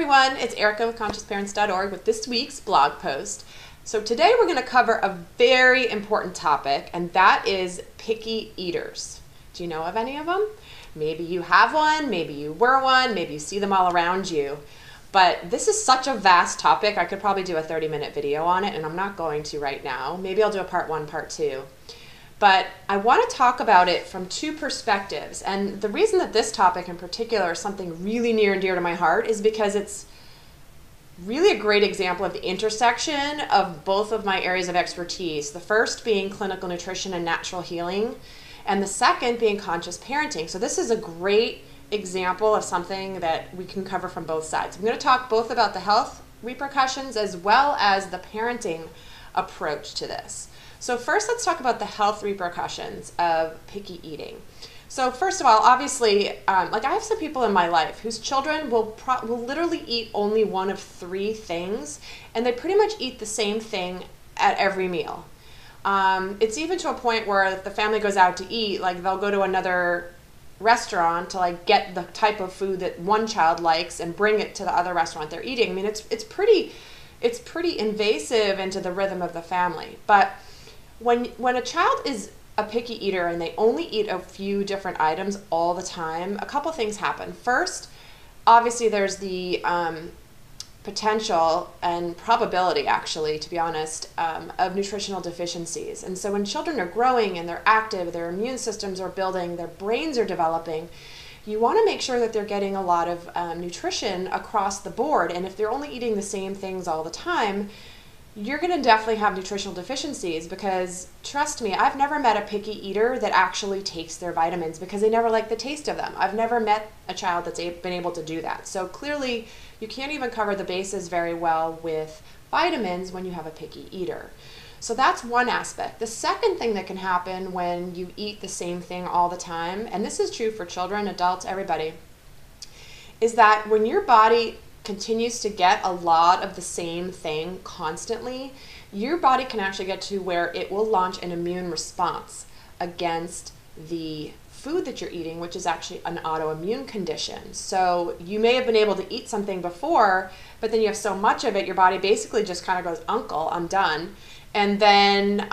everyone, it's Erika with ConsciousParents.org with this week's blog post. So today we're going to cover a very important topic, and that is picky eaters. Do you know of any of them? Maybe you have one, maybe you were one, maybe you see them all around you. But this is such a vast topic, I could probably do a 30-minute video on it, and I'm not going to right now. Maybe I'll do a part 1, part 2. But I want to talk about it from two perspectives. And the reason that this topic in particular is something really near and dear to my heart is because it's really a great example of the intersection of both of my areas of expertise. The first being clinical nutrition and natural healing, and the second being conscious parenting. So this is a great example of something that we can cover from both sides. I'm going to talk both about the health repercussions as well as the parenting approach to this. So first, let's talk about the health repercussions of picky eating. So first of all, obviously, like I have some people in my life whose children will literally eat only one of 3 things, and they pretty much eat the same thing at every meal. It's even to a point where if the family goes out to eat, like they'll go to another restaurant to like get the type of food that one child likes and bring it to the other restaurant they're eating. I mean, it's pretty invasive into the rhythm of the family. But when a child is a picky eater and they only eat a few different items all the time, a couple things happen. First, obviously there's the potential and probability, actually, to be honest, of nutritional deficiencies. And so when children are growing and they're active, their immune systems are building, their brains are developing, you want to make sure that they're getting a lot of nutrition across the board. And if they're only eating the same things all the time, you're going to definitely have nutritional deficiencies, because trust me, I've never met a picky eater that actually takes their vitamins because they never like the taste of them. I've never met a child that's been able to do that. So clearly you can't even cover the bases very well with vitamins when you have a picky eater. So that's one aspect. The second thing that can happen when you eat the same thing all the time, and this is true for children, adults, everybody, is that when your body continues to get a lot of the same thing constantly, your body can actually get to where it will launch an immune response against the food that you're eating, which is actually an autoimmune condition. So you may have been able to eat something before, but then you have so much of it, your body basically just kind of goes, "Uncle, I'm done." And then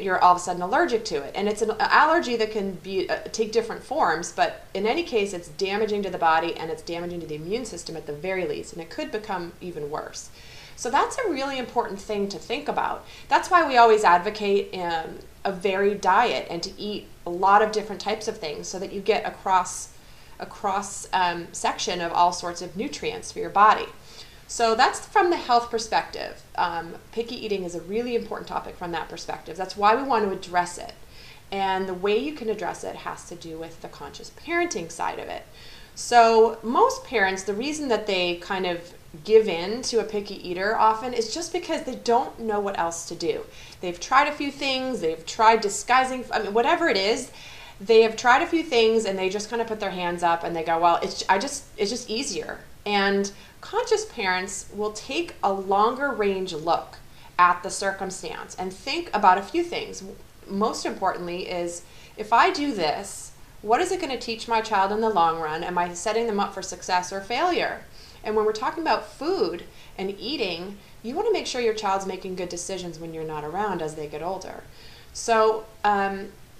you're all of a sudden allergic to it. And it's an allergy that can be take different forms, but in any case, it's damaging to the body and it's damaging to the immune system at the very least, and it could become even worse. So that's a really important thing to think about. That's why we always advocate a varied diet and to eat a lot of different types of things so that you get a cross section of all sorts of nutrients for your body. So that's from the health perspective. Picky eating is a really important topic from that perspective. That's why we want to address it. And the way you can address it has to do with the conscious parenting side of it. So most parents, the reason that they kind of give in to a picky eater often is just because they don't know what else to do. They've tried a few things, they've tried disguising, I mean, whatever it is, they have tried a few things and they just kind of put their hands up and they go, well, it's just easier. And conscious parents will take a longer range look at the circumstance and think about a few things. Most importantly is, if I do this, what is it going to teach my child in the long run? Am I setting them up for success or failure? And when we're talking about food and eating, you want to make sure your child's making good decisions when you're not around as they get older. So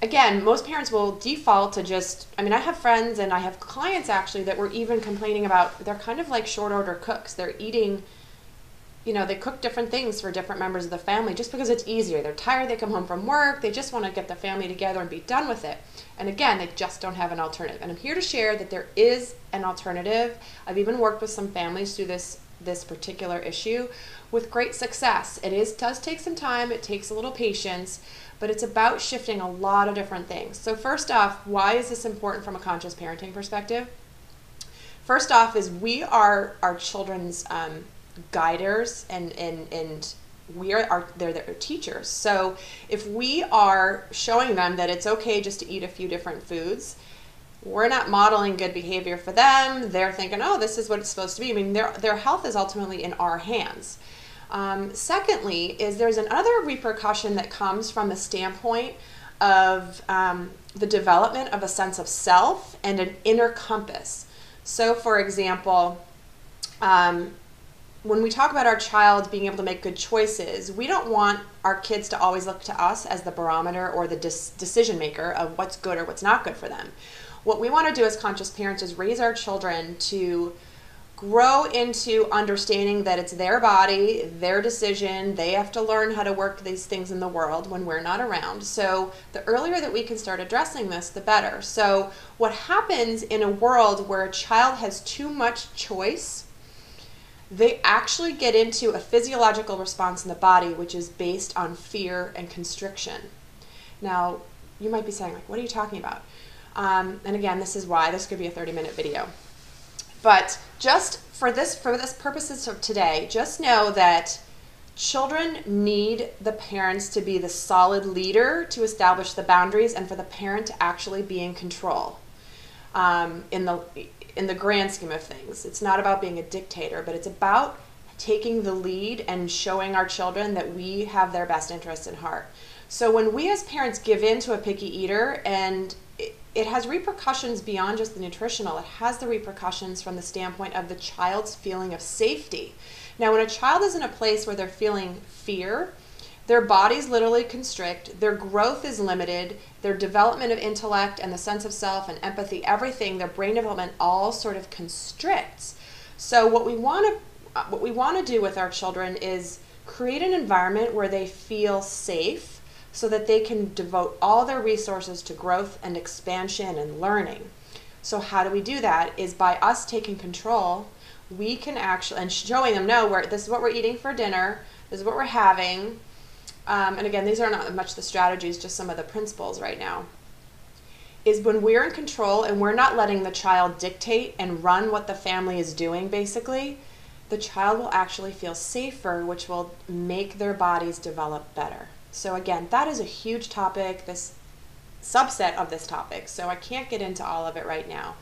again, most parents will default to just, I mean, I have friends and I have clients actually that were even complaining about, they're kind of like short order cooks. They're eating, you know, they cook different things for different members of the family just because it's easier. They're tired, they come home from work, they just want to get the family together and be done with it. And again, they just don't have an alternative. And I'm here to share that there is an alternative. I've even worked with some families through this particular issue with great success. It does take some time, it takes a little patience, but it's about shifting a lot of different things. So first off, why is this important from a conscious parenting perspective? First off is we are our children's guiders and they're their teachers. So if we are showing them that it's okay just to eat a few different foods, we're not modeling good behavior for them. They're thinking, oh, this is what it's supposed to be. I mean, their health is ultimately in our hands. Secondly, is there's another repercussion that comes from the standpoint of the development of a sense of self and an inner compass. So for example, when we talk about our child being able to make good choices, we don't want our kids to always look to us as the barometer or the decision maker of what's good or what's not good for them. What we want to do as conscious parents is raise our children to grow into understanding that it's their body, their decision. They have to learn how to work these things in the world when we're not around. So the earlier that we can start addressing this, the better. So what happens in a world where a child has too much choice, they actually get into a physiological response in the body which is based on fear and constriction. Now, you might be saying, like, what are you talking about? And again, this is why this could be a 30-minute video. But just for this purposes of today, just know that children need the parents to be the solid leader to establish the boundaries and for the parent to actually be in control in the grand scheme of things. It's not about being a dictator, but it's about taking the lead and showing our children that we have their best interests in heart. So when we as parents give in to a picky eater, and it has repercussions beyond just the nutritional. It has the repercussions from the standpoint of the child's feeling of safety. Now, when a child is in a place where they're feeling fear, their bodies literally constrict, their growth is limited, their development of intellect and the sense of self and empathy, everything, their brain development all sort of constricts. So what we want to do with our children is create an environment where they feel safe, so that they can devote all their resources to growth and expansion and learning. So how do we do that? Is by us taking control, we can actually, and showing them, no, this is what we're eating for dinner, this is what we're having. And again, these are not much the strategies, just some of the principles right now. Is when we're in control and we're not letting the child dictate and run what the family is doing, basically, the child will actually feel safer, which will make their bodies develop better. So again, that is a huge topic, this subset of this topic, so I can't get into all of it right now.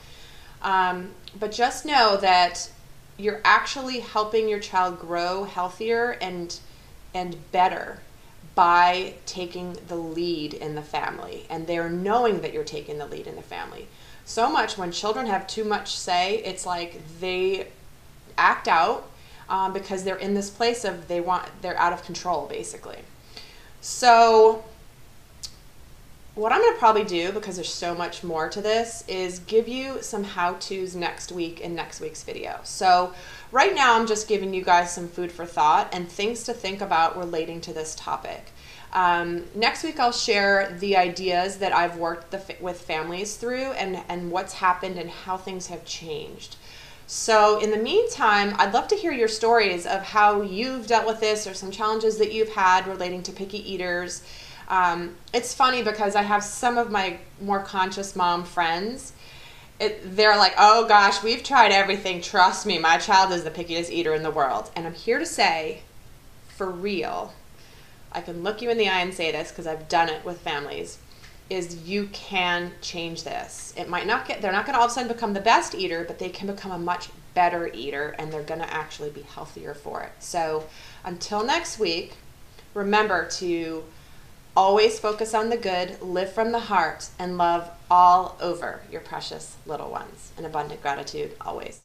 But just know that you're actually helping your child grow healthier and better by taking the lead in the family, and they're knowing that you're taking the lead in the family. So much when children have too much say, it's like they act out because they're in this place of they're out of control, basically. So what I'm going to probably do, because there's so much more to this, is give you some how-tos next week in next week's video. So right now I'm just giving you guys some food for thought and things to think about relating to this topic. Next week I'll share the ideas that I've worked with families through and what's happened and how things have changed. So in the meantime, I'd love to hear your stories of how you've dealt with this or some challenges that you've had relating to picky eaters. It's funny because I have some of my more conscious mom friends. They're like, oh gosh, we've tried everything. Trust me, my child is the pickiest eater in the world. And I'm here to say, for real, I can look you in the eye and say this because I've done it with families, is you can change this. It might not they're not going to all of a sudden become the best eater, but they can become a much better eater, and they're going to actually be healthier for it. So until next week, remember to always focus on the good, live from the heart, and love all over your precious little ones. And abundant gratitude always.